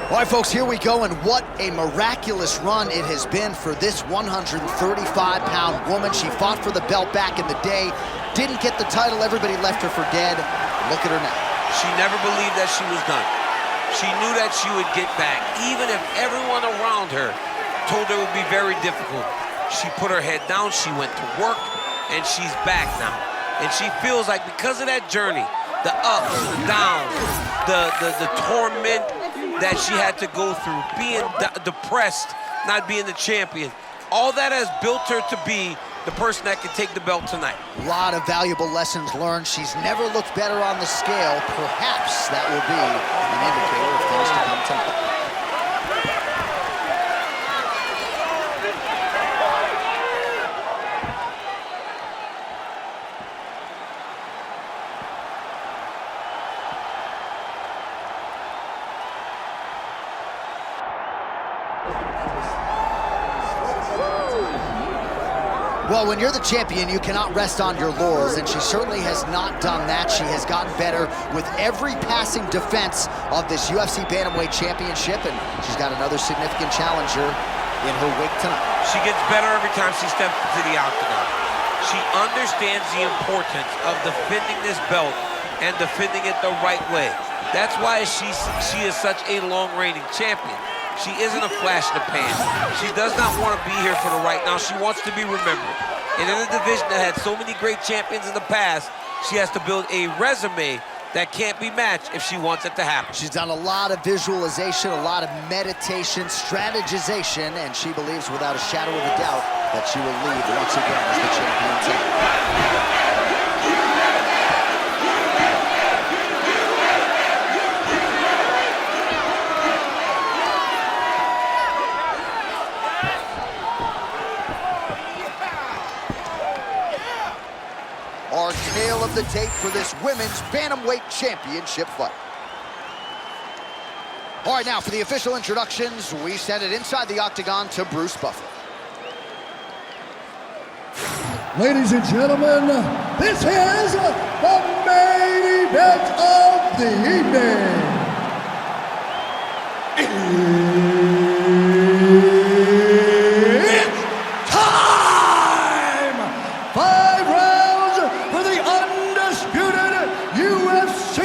All right, folks, here we go, and what a miraculous run it has been for this 135-pound woman. She fought for the belt back in the day, didn't get the title, everybody left her for dead. Look at her now. She never believed that she was done. She knew that she would get back, even if everyone around her told her it would be very difficult. She put her head down, she went to work, and she's back now. And she feels like because of that journey, the ups, the downs, the torment that she had to go through, being depressed, not being the champion, all that has built her to be the person that can take the belt tonight. A lot of valuable lessons learned. She's never looked better on the scale. Perhaps that will be an indicator of things to come tonight. Well, when you're the champion, you cannot rest on your laurels, and she certainly has not done that. She has gotten better with every passing defense of this UFC Bantamweight Championship, and she's got another significant challenger in her wake tonight. She gets better every time she steps into the octagon. She understands the importance of defending this belt and defending it the right way. That's why she is such a long-reigning champion. She isn't a flash in the pan. She does not want to be here for the right now. She wants to be remembered. And in a division that had so many great champions in the past, she has to build a resume that can't be matched if she wants it to happen. She's done a lot of visualization, a lot of meditation, strategization, and she believes without a shadow of a doubt that she will lead once again as the champion tonight. Our tale of the tape for this women's Bantamweight Championship fight. All right, now for the official introductions, we send it inside the octagon to Bruce Buffer. Ladies and gentlemen, this is the main event of the evening. It's time! 5 rounds for the undisputed UFC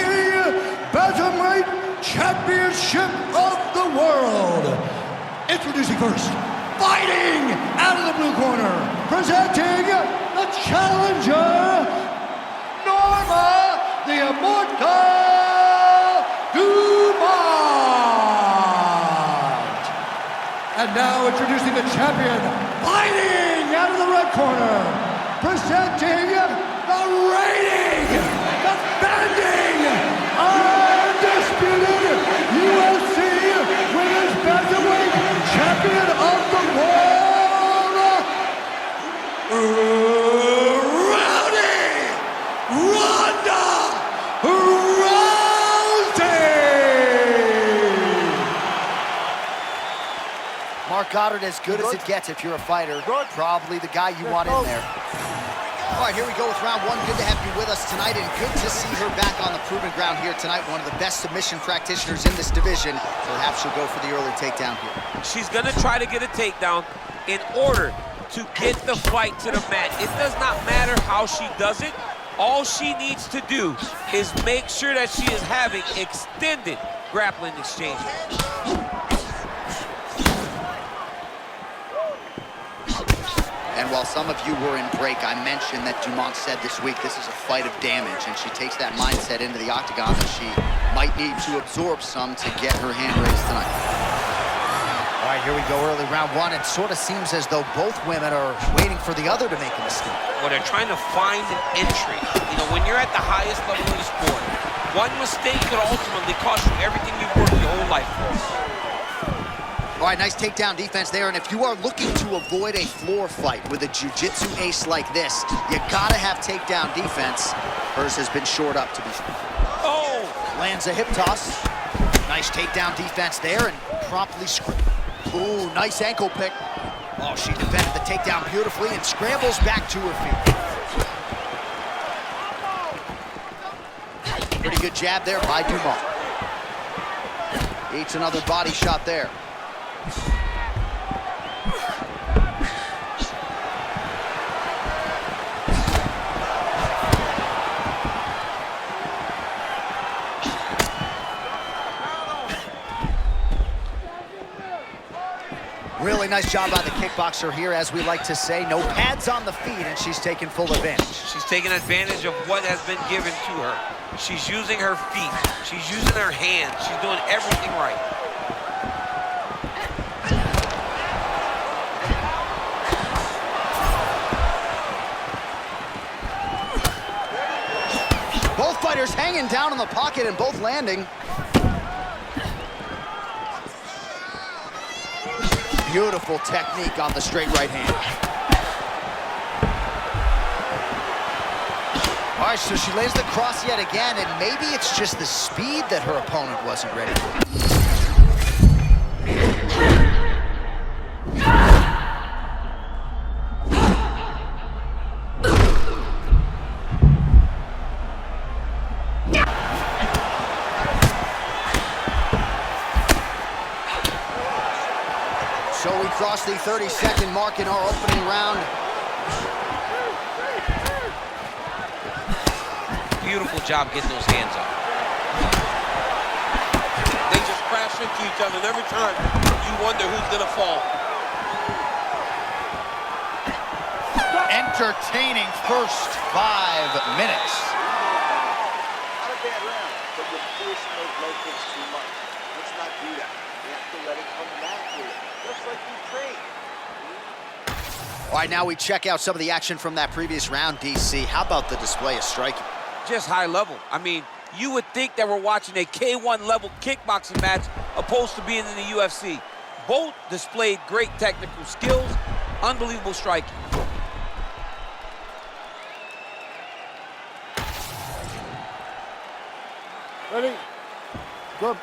Bantamweight Championship of the world. Introducing first, fighting out of the blue corner, presenting the challenger, Norma the Immortal Dumont. And now introducing the champion, fighting out of the red corner, presenting the reigning, defending, undisputed UFC Women's Bantamweight Champion of the world, Ronda Rousey! Mark Goddard, as good as it gets if you're a fighter. Probably the guy you want in there. All right, here we go with round one. Good to have you with us tonight, and good to see her back on the proven ground here tonight. One of the best submission practitioners in this division. Perhaps she'll go for the early takedown here. She's gonna try to get a takedown in order to get the fight to the mat. It does not matter how she does it. All she needs to do is make sure that she is having extended grappling exchanges. And while some of you were in break, I mentioned that Dumont said this week this is a fight of damage, and she takes that mindset into the octagon that she might need to absorb some to get her hand raised tonight. All right, here we go, early round one. It sort of seems as though both women are waiting for the other to make a mistake. Well, they're trying to find an entry. You know, when you're at the highest level of the sport, one mistake could ultimately cost you everything you've worked your whole life for. All right, nice takedown defense there. And if you are looking to avoid a floor fight with a jiu-jitsu ace like this, you gotta have takedown defense. Hers has been shored up, to be sure. Oh! Lands a hip toss. Nice takedown defense there, and promptly ooh, nice ankle pick. Oh, she defended the takedown beautifully and scrambles back to her feet. Pretty good jab there by Dumont. Eats another body shot there. Really nice job by the kickboxer here, as we like to say. No pads on the feet, and she's taking full advantage. She's taking advantage of what has been given to her. She's using her feet. She's using her hands. She's doing everything right. Both fighters hanging down in the pocket and both landing. Beautiful technique on the straight right hand. All right, so she lays the cross yet again, and maybe it's just the speed that her opponent wasn't ready for. So we crossed the 30-second mark in our opening round. Beautiful job getting those hands up. They just crash into each other, and every time you wonder who's gonna fall. Entertaining first 5 minutes. Not a bad round, but you're forcing those low kicks too much. Let's not do that. You have to let it come naturally, just like you train. All right, now we check out some of the action from that previous round, DC. How about the display of striking? Just high level. I mean, you would think that we're watching a K1 level kickboxing match opposed to being in the UFC. Both displayed great technical skills, unbelievable striking. Ready? Good.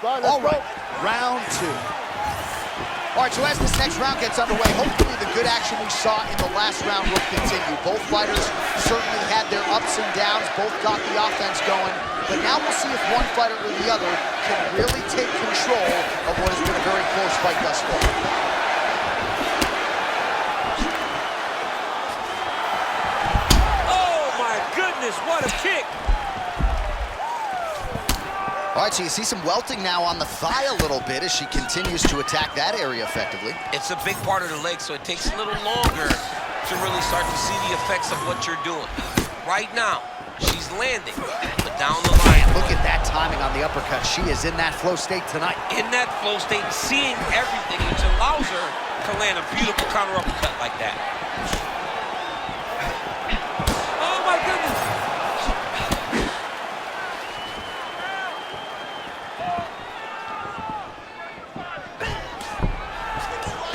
All right, round 2. All right, so as this next round gets underway, hopefully the good action we saw in the last round will continue. Both fighters certainly had their ups and downs, both got the offense going, but now we'll see if one fighter or the other can really take control of what has been a very close fight thus far. Oh my goodness, what a kick! All right, so you see some welting now on the thigh a little bit as she continues to attack that area effectively. It's a big part of the leg, so it takes a little longer to really start to see the effects of what you're doing. Right now, she's landing, but down the line. Look at that timing on the uppercut. She is in that flow state tonight. In that flow state, seeing everything, which allows her to land a beautiful counter uppercut like that. Oh my goodness!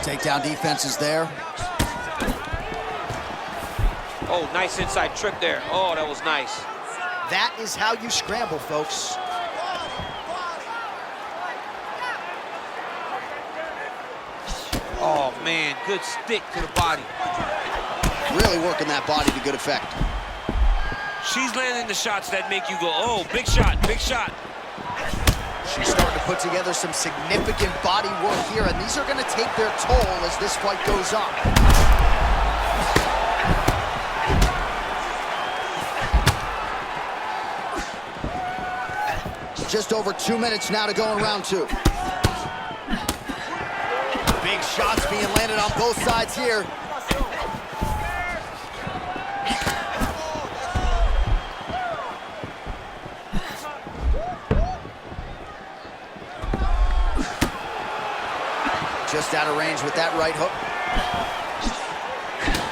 Takedown defense is there. Oh, nice inside trip there. Oh, that was nice. That is how you scramble, folks. Oh man, good stick to the body. Really working that body to good effect. She's landing the shots that make you go, oh, big shot, big shot. She's starting to put together some significant body work here, and these are going to take their toll as this fight goes on. Just over 2 minutes now to go in round 2. Big shots being landed on both sides here. Just out of range with that right hook.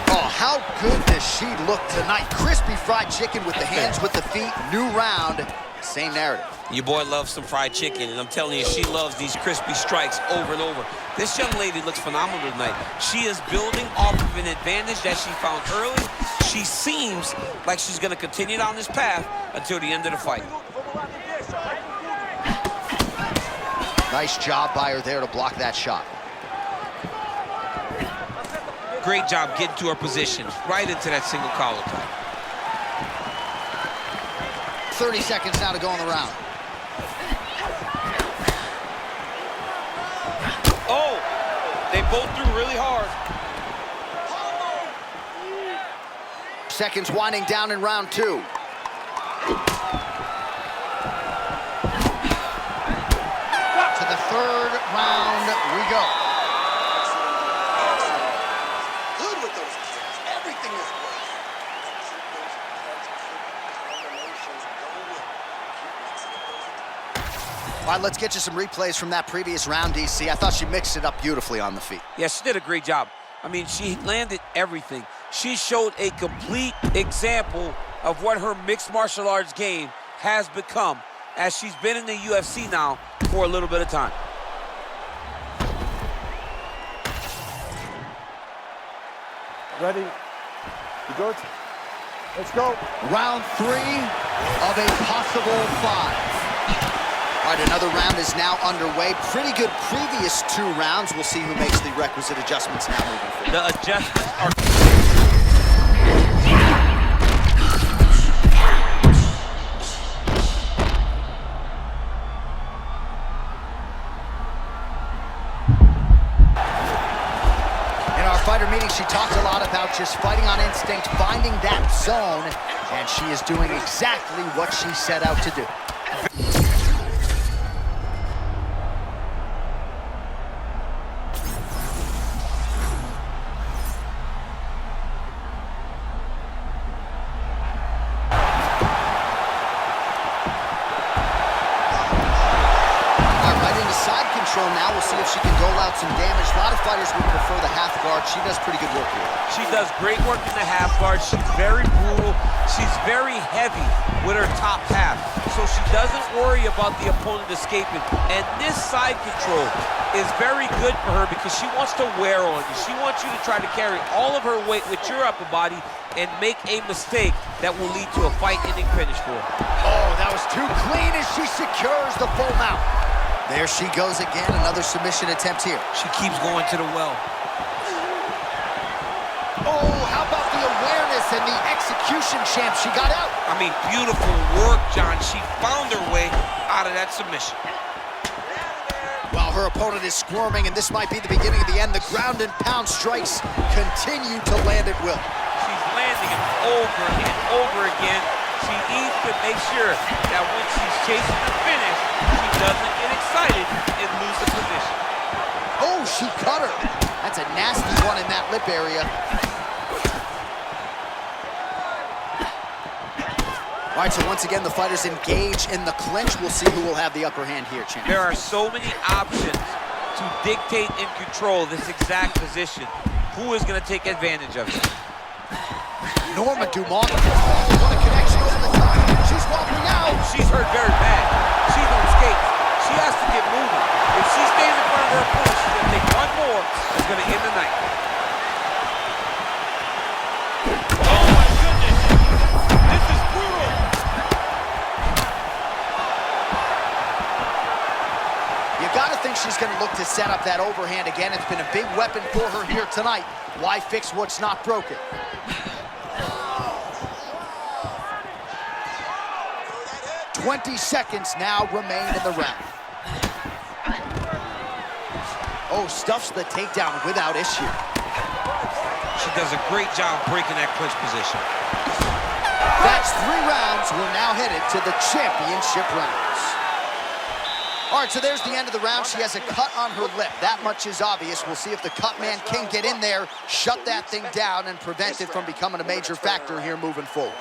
Oh, how good does she look tonight? Crispy fried chicken with the hands, with the feet. New round, same narrative. Your boy loves some fried chicken, and I'm telling you, she loves these crispy strikes over and over. This young lady looks phenomenal tonight. She is building off of an advantage that she found early. She seems like she's going to continue down this path until the end of the fight. Nice job by her there to block that shot. Great job getting to her position, right into that single collar tie. 30 seconds now to go in the round. Oh, they both threw really hard. Seconds winding down in round 2. To the 3rd round we go. Good with those kicks. Everything is worth. Keep those combinations going. Keep mixing those. All right, let's get you some replays from that previous round, DC. I thought she mixed it up beautifully on the feet. Yeah, she did a great job. I mean, she landed everything. She showed a complete example of what her mixed martial arts game has become as she's been in the UFC now for a little bit of time. Ready? You good? Let's go. Round 3 of a possible 5. All right, another round is now underway. Pretty good previous 2 rounds. We'll see who makes the requisite adjustments now moving forward. The adjustments are... In our fighter meeting, she talked a lot about just fighting on instinct, finding that zone, and she is doing exactly what she set out to do. Now we'll see if she can dole out some damage. A lot of fighters would prefer the half guard. She does pretty good work here. She does great work in the half guard. She's very brutal. She's very heavy with her top half. So she doesn't worry about the opponent escaping. And this side control is very good for her because she wants to wear on you. She wants you to try to carry all of her weight with your upper body and make a mistake that will lead to a fight-ending finish for her. Oh, that was too clean as she secures the full mount. There she goes again, another submission attempt here. She keeps going to the well. Oh, how about the awareness and the execution, champ? She got out. I mean, beautiful work, John. She found her way out of that submission. While her opponent is squirming, and this might be the beginning of the end, the ground and pound strikes continue to land at will. She's landing it over and over again. She needs to make sure that when she's chasing the finish, she doesn't get excited and lose the position. Oh, she cut her. That's a nasty one in that lip area. All right, so once again, the fighters engage in the clinch. We'll see who will have the upper hand here, champ. There are so many options to dictate and control this exact position. Who is going to take advantage of it? Norma Dumont. What a connection over the top. She's walking out. She's hurt very bad. She's on skates. She has to get moving. If she stays in front of her opponent, she's going to take one more. It's going to end the night. Oh, my goodness. This is brutal. You got to think she's going to look to set up that overhand again. It's been a big weapon for her here tonight. Why fix what's not broken? 20 seconds now remain in the round. Oh, stuffs the takedown without issue. She does a great job breaking that clinch position. That's 3 rounds. We're now headed to the championship rounds. All right, so there's the end of the round. She has a cut on her lip. That much is obvious. We'll see if the cut man can get in there, shut that thing down, and prevent it from becoming a major factor here moving forward.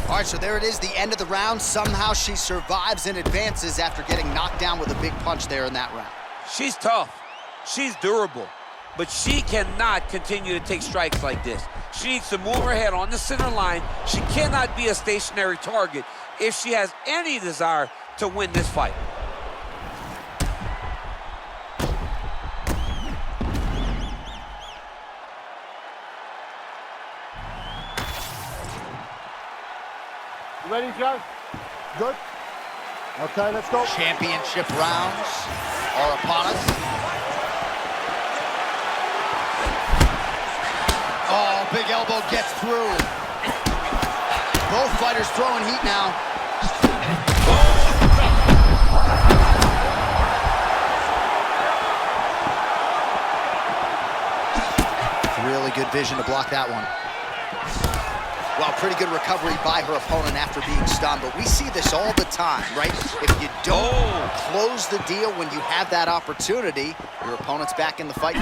All right, so there it is, the end of the round. Somehow she survives and advances after getting knocked down with a big punch there in that round. She's tough. She's durable. But she cannot continue to take strikes like this. She needs to move her head on the center line. She cannot be a stationary target if she has any desire to win this fight. You ready, John? Good? Okay, let's go. Championship rounds are upon us. Oh, big elbow gets through. Both fighters throwing heat now. good vision to block that one. Well, pretty good recovery by her opponent after being stunned, but we see this all the time, right? If you don't close the deal when you have that opportunity, your opponent's back in the fight.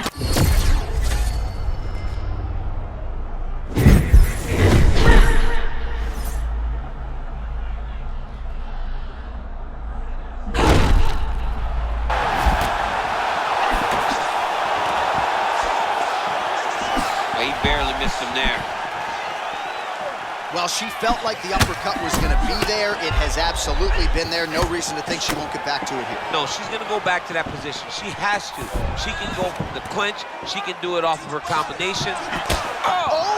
He barely missed him there. Well, she felt like the uppercut was going to be there. It has absolutely been there. No reason to think she won't get back to it here. No, she's going to go back to that position. She has to. She can go from the clinch. She can do it off of her combinations. Oh,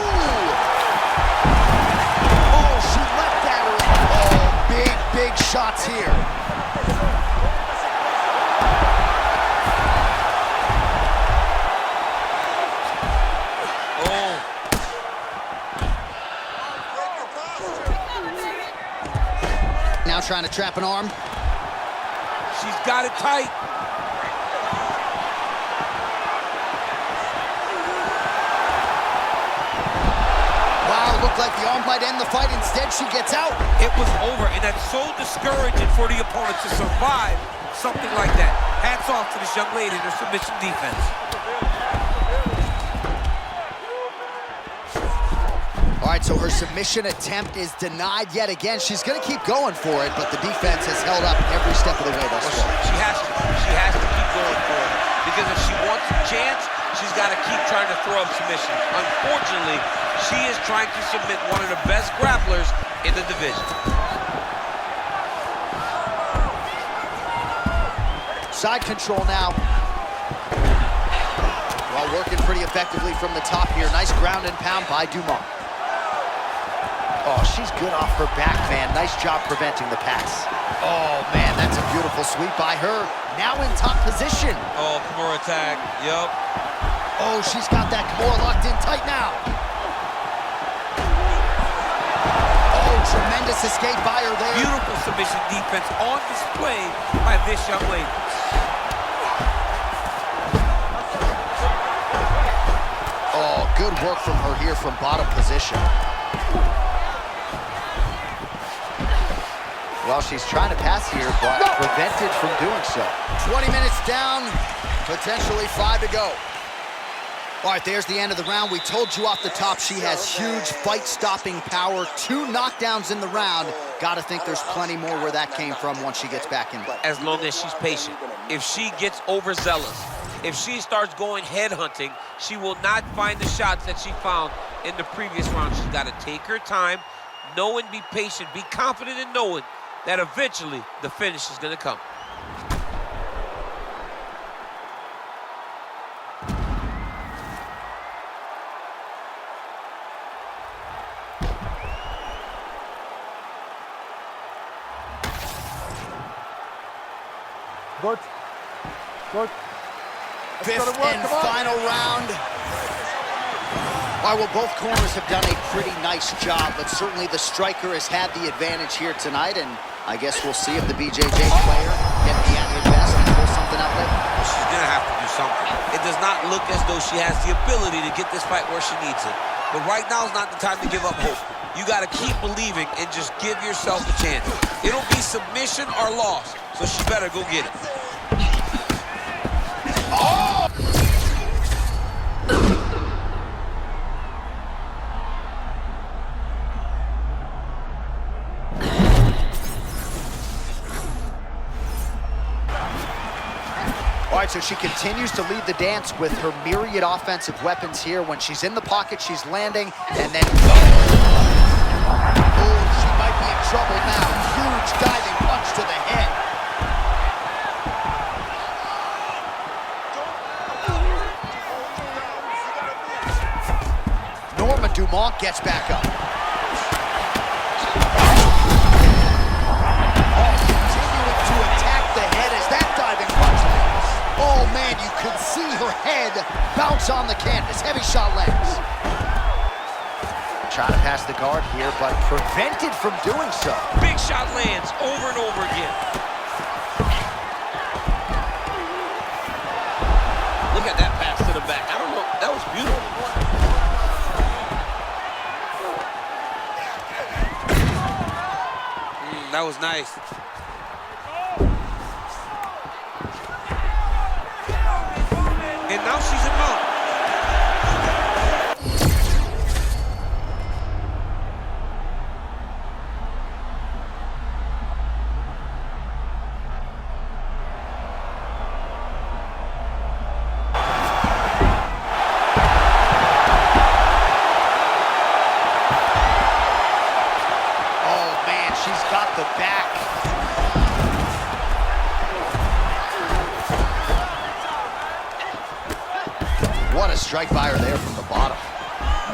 she left at her. Oh, big shots here. Now trying to trap an arm. She's got it tight. Wow, looked like the arm might end the fight. Instead, she gets out. It was over, and that's so discouraging for the opponent to survive something like that. Hats off to this young lady and her submission defense. All right, so her submission attempt is denied yet again. She's going to keep going for it, but the defense has held up every step of the way thus far. She has to. She has to keep going for it. Because if she wants a chance, she's got to keep trying to throw up submission. Unfortunately, she is trying to submit one of the best grapplers in the division. Side control now. Well, working pretty effectively from the top here. Nice ground and pound by Dumont. Oh, she's good off her back, man. Nice job preventing the pass. Oh, man, that's a beautiful sweep by her. Now in top position. Oh, Kimura attack. Yup. Oh, she's got that Kimura locked in tight now. Oh, tremendous escape by her there. Beautiful submission defense on display by this young lady. Oh, good work from her here from bottom position. Well, she's trying to pass here, but prevented from doing so. 20 minutes down, potentially 5 to go. All right, there's the end of the round. We told you off the top she has huge fight-stopping power. 2 knockdowns in the round. Got to think there's plenty more where that came from once she gets back in. As long as she's patient. If she gets overzealous, if she starts going head hunting, she will not find the shots that she found in the previous round. She's got to take her time, know and be patient, be confident in knowing that eventually the finish is going to come. Good. Good. Fifth and final round. All right, well, both corners have done a pretty nice job, but certainly the striker has had the advantage here tonight, and I guess we'll see if the BJJ player can be at her best and pull something out later. She's going to have to do something. It does not look as though she has the ability to get this fight where she needs it. But right now is not the time to give up hope. You got to keep believing and just give yourself a chance. It'll be submission or loss, so she better go get it. Oh! All right, so she continues to lead the dance with her myriad offensive weapons here. When she's in the pocket, she's landing, and then... Oh, she might be in trouble now. Huge diving punch to the head. Norma Dumont gets back up. Oh, continuing to attack the head as that diving punch lands. Oh, man, you could see her head bounce on the canvas. Heavy shot lands. Trying to pass the guard here, but prevented from doing so. Big shot lands over and over again. Look at that pass to the back. I don't know. That was beautiful. was nice. And now she's in mount. Oh, man, she's got the back. What a strike by her there from the bottom.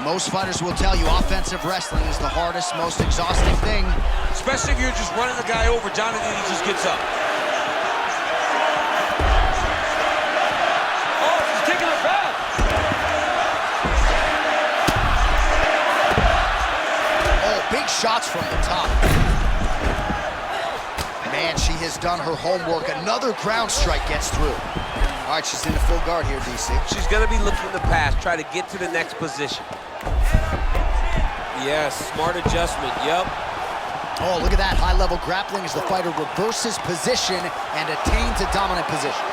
Most fighters will tell you offensive wrestling is the hardest, most exhausting thing. Especially if you're just running the guy over. Jonathan, he just gets up. Oh, she's kicking her back. Oh, big shots from the top. Man, she has done her homework. Another ground strike gets through. All right, she's into full guard here, DC. She's gonna be looking to pass, try to get to the next position. Yes, smart adjustment, yep. Oh, look at that high-level grappling as the fighter reverses position and attains a dominant position.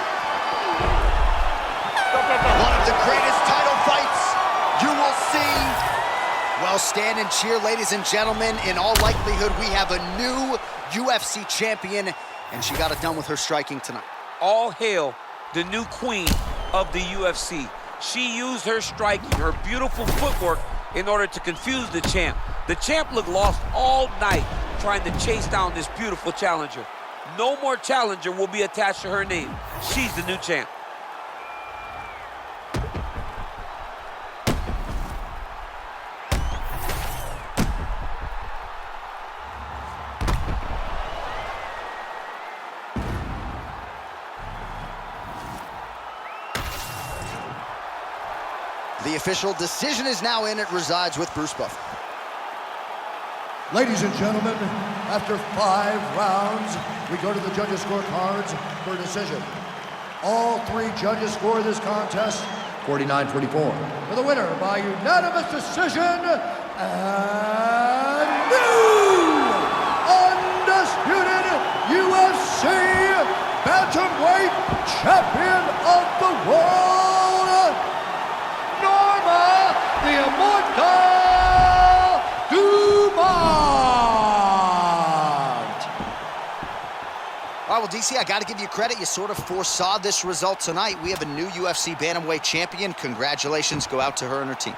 One of the greatest title fights you will see. Well, stand and cheer, ladies and gentlemen. In all likelihood, we have a new UFC champion, and she got it done with her striking tonight. All hail the new queen of the UFC. She used her striking, her beautiful footwork, in order to confuse the champ. The champ looked lost all night trying to chase down this beautiful challenger. No more challenger will be attached to her name. She's the new champ. The official decision is now in. It resides with Bruce Buffer. Ladies and gentlemen, after 5 rounds, we go to the judges' scorecards for a decision. All 3 judges score this contest 49-44. For the winner by unanimous decision, and new undisputed UFC bantamweight champion of the world, Norma the Immortal Dumont. All right, well, DC, I got to give you credit. You sort of foresaw this result tonight. We have a new UFC bantamweight champion. Congratulations go out to her and her team.